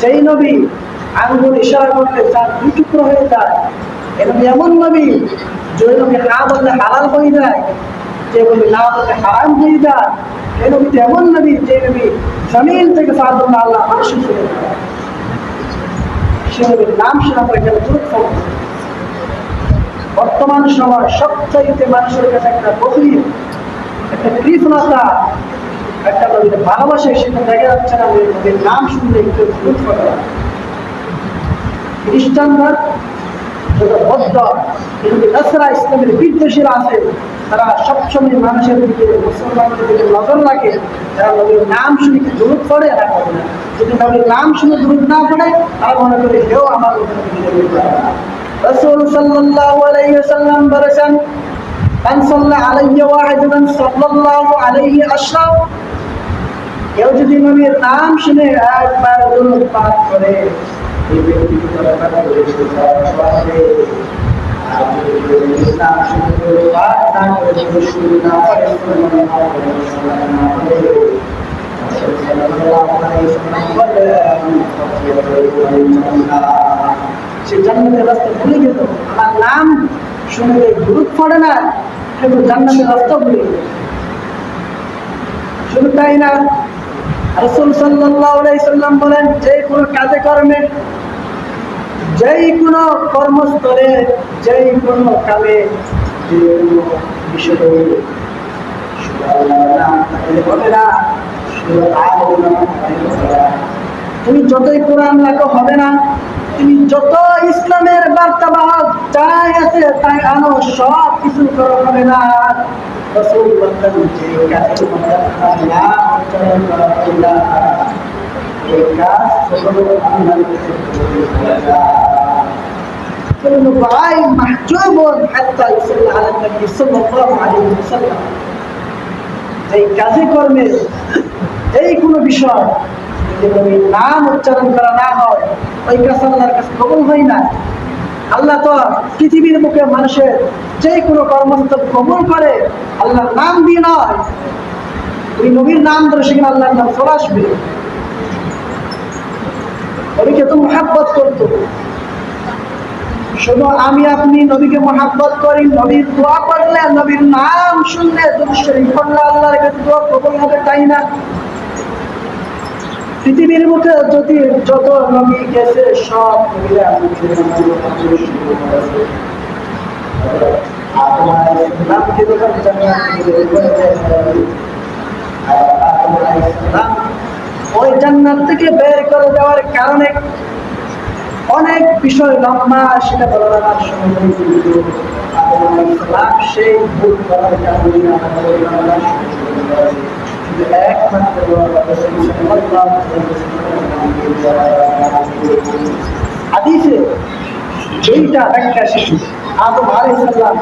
যেই নবী আঙ্গুল ইশারা করলে তার দুই টুকরো হয়ে যায়, এ নবী এমন নবী যে নবী হা বললে হালাল হয়ে যায়, যে নবী না বললে হারাম হয়ে যায়। এ নবী এমন নবী যে নবী জমিন থেকে সাদুল্লাহ আল্লাহ আরশে চলে যায়। সে নবীর নাম শুনে আমরা এখানে গুরুত্বপূর্ণ। বর্তমান সময় সবচাইতে মানুষের কাছে একটা গভীর একটা কৃপণতা, একটা নবীর ভালোবাসা সেটা দেখা যাচ্ছে না। নবীর নাম শুনলে একটু গুরুত্ব করে। খ্রিস্টানরা যত বদ্ধ, কিন্তু নাসরা ইসলামের বিদ্বেষীরা আছে, তারা সবসময় মানুষের দিকে, মুসলমানদের দিকে নজর রাখে। তারা নবীর নাম শুনে কি দূরত পড়ে না পড়ে না। যদি নবীর নাম শুনে দূরত না পড়ে, তারা মনে করে কেউ আমার উপরে রাসূল সাল্লাল্লাহু আলাইহি ওয়াসাল্লাম বলেছেন, মান সাল্লা আলাইহি ওয়াহিদান সাল্লাল্লাহু আলাইহি আশরা। কেউ যদি নবীর নাম শুনে একবার দরুদ পাঠ করে, এই ব্যক্তি নাম শুনে দরুদ পাঠ না করে শুরু না করে সে জান্নাতের রাস্তা ভুলে গেল। আমার নাম শুনে গুরুত্ব পড়ে না, কিন্তু জান্নাতের রাস্তা ভুলে গেল। শুধু তাই না, রাসূল সাল্লাল্লাহু আলাইহি সাল্লাম বলেন, যে কোনো কাজে কর্মে, যেই কোনো কর্মস্থলে, যেই কোনো কামে, যে কোনো বিষয়ে শুধু আল্লাহর নাম থাকলে হবে না, শুধু আল্লাহর নাম থাকলে হবে না। তুমি যতই কোরআন লেখো হবে না, তুমি যত ইসলামের বার্তাবাহক যাই আছে তাই আনো, সব কিছু করা হবে না। রাসূল বলেন, যে কাজের মধ্যে আল্লাহ উচ্চারণ করা হবে না, এই কাজ কখনো আল্লাহর কাছে কবুল হবে না। كل دعاء محجوب حتى يصلى على النبي صلى الله عليه وسلم। এই কাজে কর্মে, এই কোনো বিষয় যদি নাম উচ্চারণ করা না হয়, ওই কাজ আল্লাহর কাছে কবুল হয় না। আল্লাহ তো পৃথিবীর মুখে মানুষের যে কোনো কর্মস্থল কবুল করে আল্লাহর নাম দিয়ে নয়, ওই নবীর নাম ধরে সেখানে আল্লাহর নাম চলে আসবে। নবীকে তো মহাব্বত করতো। শুধু আমি আপনি নবীকে মহাব্বত করি, নবীর দোয়া করলে, নবীর নাম শুনলে, দুরূদ শরীফ পড়লে আল্লাহর কাছে দোয়া কবুল হবে, তাই না? পৃথিবীর মুখে যদি যত নবী গেছে, সব নবীরা ওই জান্নাত থেকে বের করে দেওয়ার কারণে অনেক বিষয় লম্বা, সেটা বলার সময় সেই ভুল করার কারণে হাদিসে যেইটা ব্যাখ্যা শেষে আদম আলাইহিস সালাম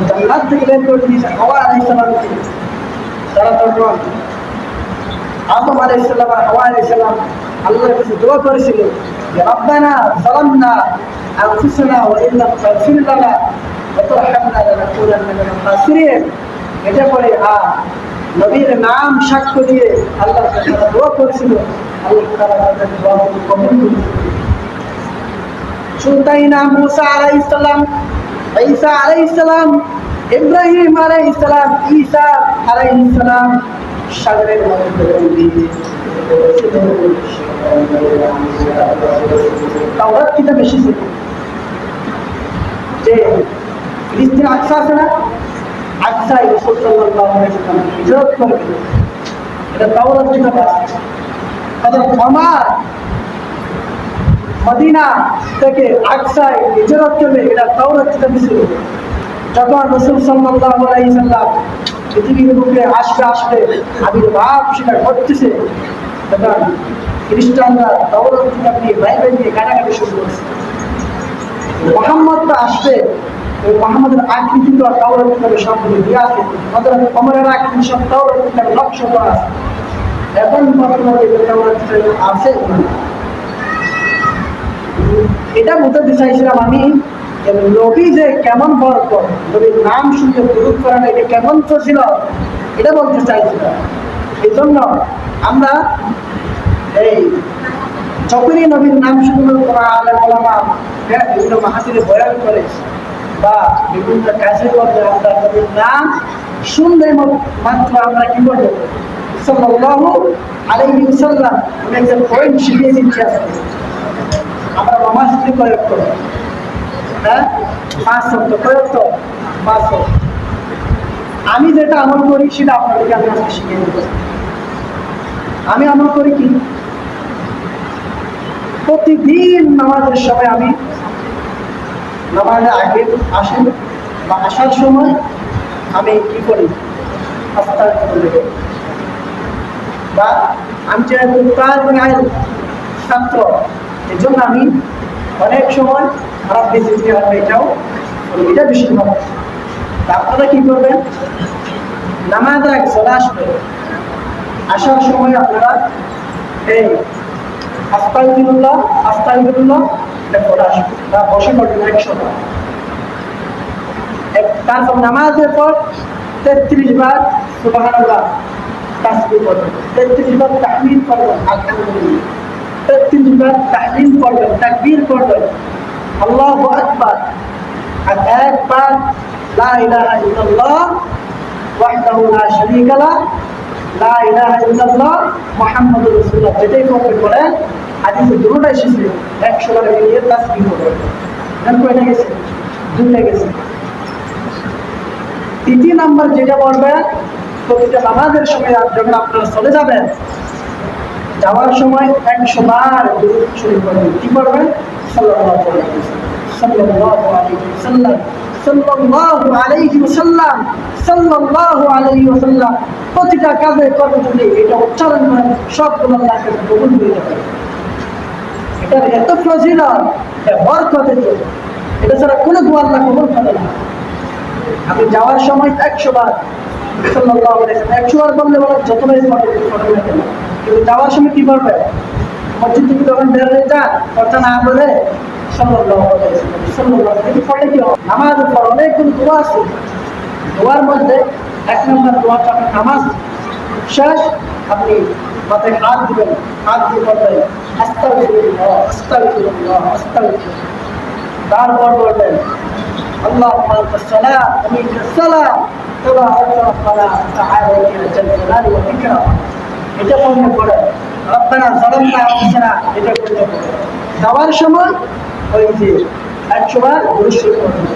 জান্নাত থেকে বের করে দিয়েছে হাওয়া আলাইহিস সালামকে। তারা তখন আদম আলাইহিস সালাম আর হাওয়া আলাইহিস সালাম আল্লাহর কাছে দোয়া করেছিল, রব্বানা যালামনা আনফুসানা ওয়া ইন লাম তাগফির লানা ওয়া তারহামনা লানাকুনান্না মিনাল খাসিরিন। এটা পরে নবীর নাম সাক্ষ্য দিয়ে আল্লাহর কাছে দোয়া করেছিল, আল্লাহ তাআলা তাদের দোয়া কবুল করেছেন। শুধু তাই না, মুসা আলাইহিস সালাম, ঈসা আলাইহিস সালাম, ইব্রাহিম আলাইহিস সালাম, ঈসা আলাইহিস সালাম সাগরের মধ্যে তাওরাত কিতাব এসেছে যে ফিলিস্তিন আকসা আছে না, আকসায় রাসূল সাল্লাল্লাহু আলাইহি ওয়াসাল্লাম হিজরত করেছিল। এটা তাওরাত কিতাব আছে। হযরত ওমর মদিনা থেকে আকসায় হিজরত করলে, এটা তাওরাত কিতাব ছিল। যখন রাসূল সাল্লাল্লাহু আলাইহি ওয়াসাল্লাম পৃথিবীর বুকে আসবে আবির্ভাব সেটা ঘটতেছে, তখন খ্রিস্টানরা তাওরাত কিতাব নিয়ে বাইবেল নিয়ে কাটাকাটি শুরু করেছে। মুহাম্মদ তো আসবে, ওই মুহাম্মদের আকৃতি তো তাওরাত কিতাবে সবগুলো দেওয়া আছে। হযরত ওমরের আকৃতি সব তাওরাত কিতাবে নকশা করা আছে। এখন বর্তমানে তাওরাত কিতাবে আছে না। এটা বলতে চাইছিলাম আমি, নবী যে কেমন বরকত, নবীর নাম শুনতে দরুদ পড়া, এটা কেমন তো ছিল, এটা বলতে চাইছিলাম। এই জন্য আমরা এই যখনই নবীর নাম শুনবো কোরআন আলেম ওলামা বিভিন্ন মাহফিলে বয়ান করে বা বিভিন্ন কাজের মধ্যে আমরা নবীর নাম শুনলে মাত্র আমরা কি করবো সাল্লাল্লাহু আলাইহি ওয়াসাল্লাম আমি একটা পয়েন্ট শিখিয়ে দিচ্ছি আজকে আমরা নামাজ কি প্রয়োগ করবো হ্যাঁ 5 ওয়াক্ত প্রয়োগ তো 5 ওয়াক্ত আমি যেটা আমল করি সেটা আপনাদেরকে আমি আজকে শিখিয়ে দেবো আমি আমল করি কি প্রতিদিন নামাজের সময় আমি নামাজের আগে আসেন বা আসার সময় আমি কি করি আস্তাগফিরুল্লাহ বা আমি যেহেতু তালিবুল ইলম ছাত্র এই জন্য আমি অনেক সময় খারাপ বেশি হবে এটা বেশি ভালো আপনারা কি করবেন নামাজ আগে চলে আসবে আসার সময় আপনারা এই আস্তাগফিরুল্লাহ এটা পড়ে আসবে বা বসে পড়বেন একসময় তারপর নামাজের পর 33 বার সুবহানাল্লাহ তাসবিহ পড়বেন 33 বার তাহমিদ পড়বেন আলহামদুলিল্লাহ 33 বার তাহলিল পড়বেন তাকবীর পড়বেন আল্লাহু আকবার আর একবার লা ইলাহা ইল্লাল্লাহ ওয়াহদাহু লা শারীকা লাহ লা ইলাহা ইল্লাল্লাহ মুহাম্মাদুর রাসূলুল্লাহ যেটাই পড়েন হাদিসে দুটোটা এসেছে 100 বার নিয়ে তাসবিহ পড়বেন জান কয়টা গেছে দুটো গেছে তৃতীয় নাম্বার যেটা বলবেন প্রতিটা নামাজের সময় যখন আপনারা চলে যাবেন যাওয়ার সময় 100 বার দুরূদ শরীফ পড়বেন কি পড়বেন সাল্লাল্লাহু আলাইহি ওয়াসাল্লাম সাল্লাল্লাহু আলাইহি ওয়াসাল্লাম সাল্লাল্লাহু আলাইহি ওয়াসাল্লাম প্রতিটা কাজে কর্মে যদি এটা উচ্চারণ করেন সবগুলো আল্লাহর কাছে কবুল হয়ে যাবে এটার এত ফজিলত বরকত এটা ছাড়া কোনো দোয়া আল্লাহ কবুল করে না আপনি যাওয়ার সময় 100 বার সাল্লাল্লাহু আলাইহি ওয়াসাল্লাম 100 বার বললে বলা যতটাই পড়বেন না কেন কিন্তু যাওয়ার সময় কি বলবে মসজিদ থেকে যখন বের হয়ে যান কথা না বলে সাল্লাল্লাহু আলাইহি ওয়াসাল্লাম সাল্লাল্লাহু আলাইহি ওয়াসাল্লাম কি নামাজের পর অনেকগুলো দোয়া আছে দোয়ার মধ্যে 1 নম্বর দোয়াটা নামাজ শেষ আপনি মাথায় হাত দিবেন হাত দিয়ে বলবেন আস্তাগফিরুল্লাহ আস্তাগফিরুল্লাহ আস্তাগফিরুল্লাহ তারপর বলবেন اللهم انت السلام ومنك السلام تبارك ربنا وتعالى يا جل جلاله والاكرام এটা পড়লে পড়ে রব্বানা যালামনা আনফুসানা এটা পড়লে পড়ে যাওয়ার সময় ওই যে 100 বার দুরূদ শরীফ পড়বেন